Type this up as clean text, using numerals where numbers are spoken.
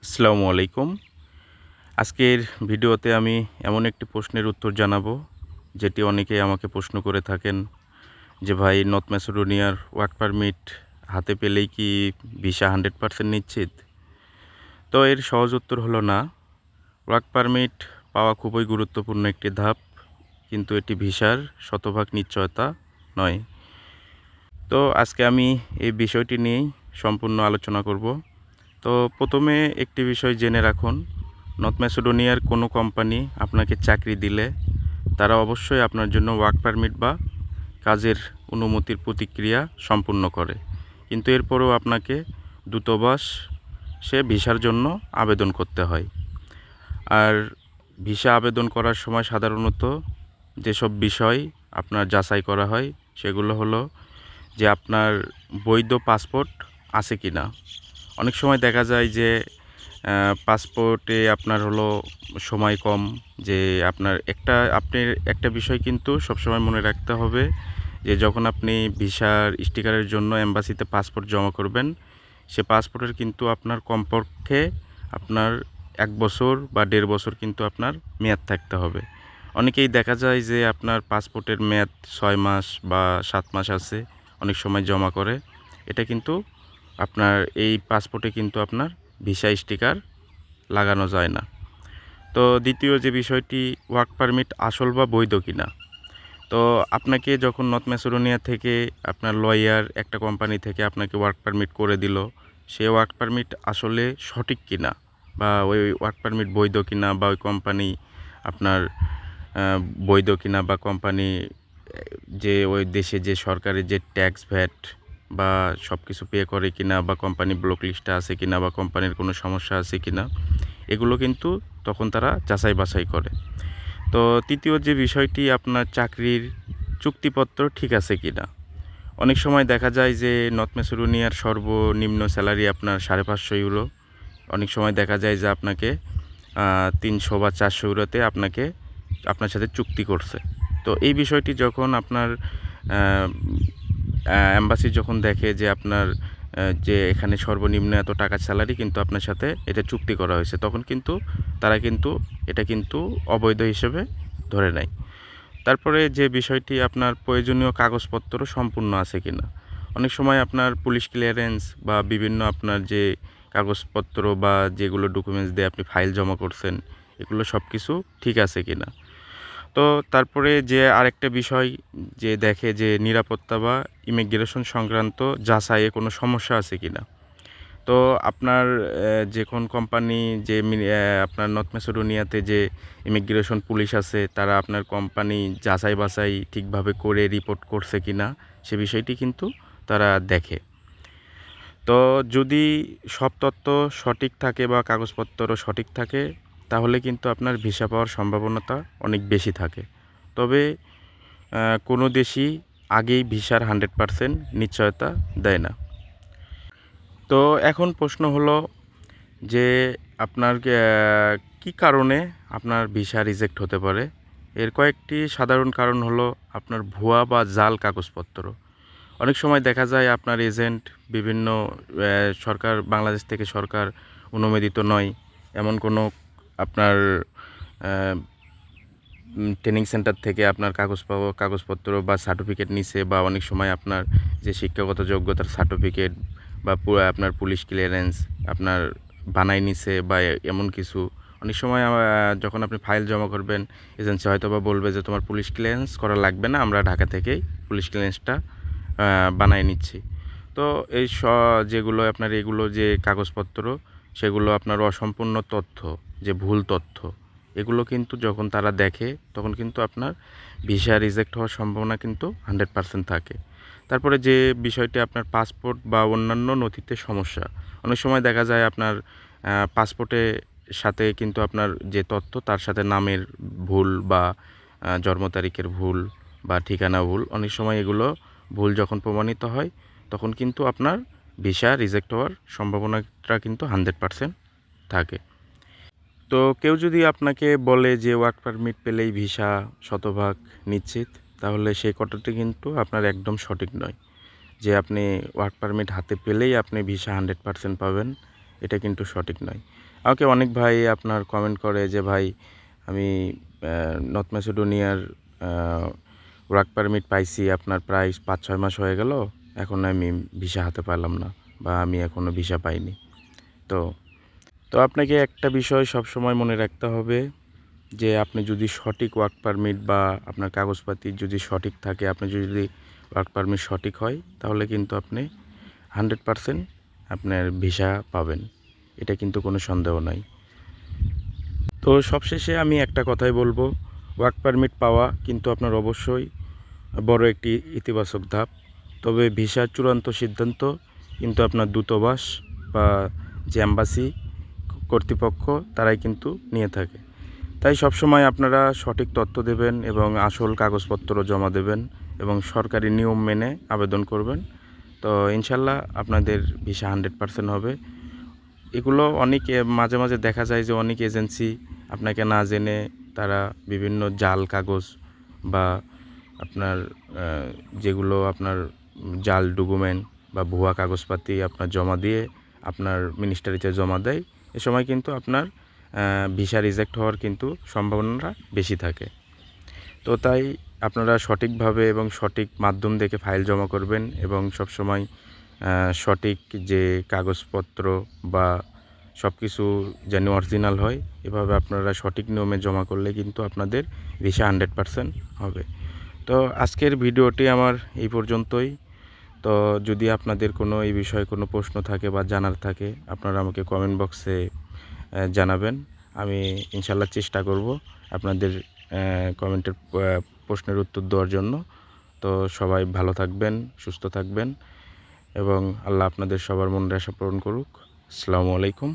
আসসালামু আলাইকুম। আজকের ভিডিওতে আমি এমন একটি প্রশ্নের উত্তর জানাবো, যেটি অনেকেই আমাকে প্রশ্ন করে থাকেন যে, ভাই নর্থ ম্যাসেডোনিয়ার ওয়ার্ক পারমিট হাতে পেলেই কি ভিসা 100% নিশ্চিত? তো এর সহজ উত্তর হলো না। ওয়ার্ক পারমিট পাওয়া খুবই গুরুত্বপূর্ণ একটি ধাপ, কিন্তু এটি ভিসার শতভাগ নিশ্চয়তা নয়। তো আজকে আমি এই বিষয়টি নিয়েই সম্পূর্ণ আলোচনা করব। তো প্রথমে একটি বিষয় জেনে রাখুন, নর্থ ম্যাসেডোনিয়ার কোনো কোম্পানি আপনাকে চাকরি দিলে তারা অবশ্যই আপনার জন্য ওয়ার্ক পারমিট বা কাজের অনুমতির প্রতিক্রিয়া সম্পূর্ণ করে, কিন্তু এরপরেও আপনাকে দূতাবাসে ভিসার জন্য আবেদন করতে হয়। আর ভিসা আবেদন করার সময় সাধারণত যেসব বিষয় আপনার যাচাই করা হয় সেগুলো হলো যে আপনার বৈধ পাসপোর্ট আছে কি না। অনেক সময় দেখা যায় যে পাসপোর্টে আপনার হলো সময় কম, যে আপনি একটা বিষয় কিন্তু সবসময় মনে রাখতে হবে যে যখন আপনি ভিসার স্টিকারের জন্য এম্বাসিতে পাসপোর্ট জমা করবেন, সে পাসপোর্টের কিন্তু আপনার কমপক্ষে আপনার 1 বছর বা 1.5 বছর কিন্তু আপনার মেয়াদ থাকতে হবে। অনেকেই দেখা যায় যে আপনার পাসপোর্টের মেয়াদ 6 মাস বা 7 মাস আছে, অনেক সময় জমা করে। এটা কিন্তু আপনার এই পাসপোর্টে কিন্তু আপনার ভিসা স্টিকার লাগানো যায় না। তো দ্বিতীয় যে বিষয়টি, ওয়ার্ক পারমিট আসল বা বৈধ কিনা। তো আপনাকে যখন নর্থ ম্যাসেডোনিয়া থেকে আপনার লয়ার একটা কোম্পানি থেকে আপনাকে ওয়ার্ক পারমিট করে দিল, সে ওয়ার্ক পারমিট আসলে সঠিক কিনা, বা ওই ওয়ার্ক পারমিট বৈধ কিনা, বা ওই কোম্পানি আপনার বৈধ কিনা, বা কোম্পানি যে ওই দেশে যে সরকারের যে ট্যাক্স ভ্যাট বা সব কিছু পে করে কিনা, বা কোম্পানি ব্লক লিস্টে আছে কিনা, বা কোম্পানির কোনো সমস্যা আছে কিনা, এগুলো কিন্তু তখন তারা যাচাই বাছাই করে। তো তৃতীয় যে বিষয়টি, আপনার চাকরির চুক্তিপত্র ঠিক আছে কিনা। অনেক সময় দেখা যায় যে নর্থ ম্যাসেডোনিয়ার সর্বনিম্ন স্যালারি আপনার 550 ইউরো। অনেক সময় দেখা যায় যে আপনাকে 300 বা 400 ইউরোতে আপনার সাথে চুক্তি করছে। তো এই বিষয়টি যখন আপনার এম্বাসি যখন দেখে যে আপনার যে এখানে সর্বনিম্ন এত টাকা স্যালারি কিন্তু আপনার সাথে এটা চুক্তি করা হয়েছে, তখন কিন্তু তারা কিন্তু এটা কিন্তু অবৈধ হিসেবে ধরে নেয়। তারপরে যে বিষয়টি, আপনার প্রয়োজনীয় কাগজপত্র সম্পূর্ণ আছে কিনা। অনেক সময় আপনার পুলিশ ক্লিয়ারেন্স বা বিভিন্ন আপনার যে কাগজপত্র বা যেগুলো ডকুমেন্টস দিয়ে আপনি ফাইল জমা করছেন, এগুলো সব কিছু ঠিক আছে কিনা। তো তারপরে যে আরেকটা বিষয়, যে দেখে যে নিরাপত্তা বা ইমিগ্রেশন সংক্রান্ত যাচাইয়ে কোনো সমস্যা আছে কিনা। তো আপনার যে কোন কোম্পানি যে আপনার নর্থ ম্যাসেডোনিয়াতে যে ইমিগ্রেশন পুলিশ আছে, তারা আপনার কোম্পানি যাচাই বাছাই ঠিকভাবে করে রিপোর্ট করছে কিনা, সে বিষয়টি কিন্তু তারা দেখে। তো যদি সব তথ্য সঠিক থাকে বা কাগজপত্র সঠিক থাকে, তাহলে কিন্তু আপনার ভিসা পাওয়ার সম্ভাবনাটা অনেক বেশি থাকে। তবে কোনো দেশই আগেই ভিসার 100% নিশ্চয়তা দেয় না। তো এখন প্রশ্ন হলো যে আপনার কী কারণে আপনার ভিসা রিজেক্ট হতে পারে। এর কয়েকটি সাধারণ কারণ হলো আপনার ভুয়া বা জাল কাগজপত্র। অনেক সময় দেখা যায় আপনার এজেন্ট বিভিন্ন বাংলাদেশ থেকে সরকার অনুমোদিত নয় এমন কোনো আপনার ট্রেনিং সেন্টার থেকে আপনার কাগজপত্র বা সার্টিফিকেট নিছে, বা অনেক সময় আপনার যে শিক্ষাগত যোগ্যতার সার্টিফিকেট বা আপনার পুলিশ ক্লিয়ারেন্স আপনার বানাই নিছে, বা এমন কিছু। অনেক সময় যখন আপনি ফাইল জমা করবেন, এজেন্সি হয়তো বা বলবে যে তোমার পুলিশ ক্লিয়ারেন্স করা লাগবে না, আমরা ঢাকা থেকেই পুলিশ ক্লিয়ারেন্সটা বানাই নিচ্ছি। তো এই যেগুলো আপনার এগুলো যে কাগজপত্র, সেগুলো আপনার অসম্পূর্ণ তথ্য, যে ভুল তথ্য, এগুলো কিন্তু যখন তারা দেখে তখন কিন্তু আপনার ভিসা রিজেক্ট হওয়ার সম্ভাবনা কিন্তু 100% থাকে। তারপরে যে বিষয়টি, আপনার পাসপোর্ট বা অন্যান্য নথিতে সমস্যা। অনেক সময় দেখা যায় আপনার পাসপোর্টের সাথে কিন্তু আপনার যে তথ্য, তার সাথে নামের ভুল বা জন্ম তারিখের ভুল বা ঠিকানা ভুল, অনেক সময় এগুলো ভুল যখন প্রমাণিত হয়, তখন কিন্তু আপনার ভিসা রিজেক্ট হওয়ার সম্ভাবনাটা কিন্তু 100% থাকে। তো কেউ যদি আপনাকে বলে যে ওয়ার্ক পারমিট পেলেই ভিসা শতভাগ নিশ্চিত, তাহলে সেই কথাটি কিন্তু আপনার একদম সঠিক নয়। যে আপনি ওয়ার্ক পারমিট হাতে পেলেই আপনি ভিসা 100% পাবেন, এটা কিন্তু সঠিক নয়। আমাকে অনেক ভাই আপনার কমেন্ট করে যে ভাই আমি নর্থ ম্যাসেডোনিয়ার ওয়ার্ক পারমিট পাইছি, আপনার প্রায় 5-6 মাস হয়ে গেল, এখন আমি ভিসা হাতে পেলাম না বা আমি এখনও ভিসা পাইনি। তো তো আপনাকে একটা বিষয় সবসময় মনে রাখতে হবে যে আপনি যদি সঠিক ওয়ার্ক পারমিট বা আপনার কাগজপাতি যদি সঠিক থাকে, আপনি যদি ওয়ার্ক পারমিট সঠিক হয়, তাহলে কিন্তু আপনি 100% আপনার ভিসা পাবেন, এটা কিন্তু কোনো সন্দেহ নাই। তো সবশেষে আমি একটা কথাই বলবো, ওয়ার্ক পারমিট পাওয়া কিন্তু আপনার অবশ্যই বড় একটি ইতিবাচক ধাপ। তবে ভিসার চূড়ান্ত সিদ্ধান্ত কিন্তু আপনার দূতাবাস বা যে অ্যাম্বাসি কর্তৃপক্ষ তারাই কিন্তু নিয়ে থাকে। তাই সবসময় আপনারা সঠিক তথ্য দেবেন এবং আসল কাগজপত্র জমা দেবেন এবং সরকারি নিয়ম মেনে আবেদন করবেন। তো ইনশাল্লাহ আপনাদের ভিসা 100% হবে। এগুলো অনেক মাঝে মাঝে দেখা যায় যে অনেক এজেন্সি আপনাকে না জেনে তারা বিভিন্ন জাল কাগজ বা আপনার যেগুলো আপনার জাল ডকুমেন্ট বা ভুয়া কাগজপাতি আপনার জমা দিয়ে আপনার মিনিস্ট্রিতে জমা দেয়। এ সময় কিন্তু আপনার ভিসা রিজেক্ট হওয়ার কিন্তু সম্ভাবনাটা বেশি থাকে। তো তাই আপনারা সঠিকভাবে এবং সঠিক মাধ্যম দেখে ফাইল জমা করবেন এবং সবসময় সঠিক যে কাগজপত্র বা সব কিছু যেন অরিজিনাল হয়, এভাবে আপনারা সঠিক নিয়মে জমা করলে কিন্তু আপনাদের ভিসা 100% হবে। তো আজকের ভিডিওটি আমার এই পর্যন্তই। তো যদি আপনাদের কোনো এই বিষয়ে কোনো প্রশ্ন থাকে বা জানার থাকে, আপনারা আমাকে কমেন্ট বক্সে জানাবেন। আমি ইনশাল্লাহ চেষ্টা করব আপনাদের কমেন্টের প্রশ্নের উত্তর দেওয়ার জন্য। তো সবাই ভালো থাকবেন, সুস্থ থাকবেন এবং আল্লাহ আপনাদের সবার মনের আশা পূরণ করুক। আসসালামু আলাইকুম।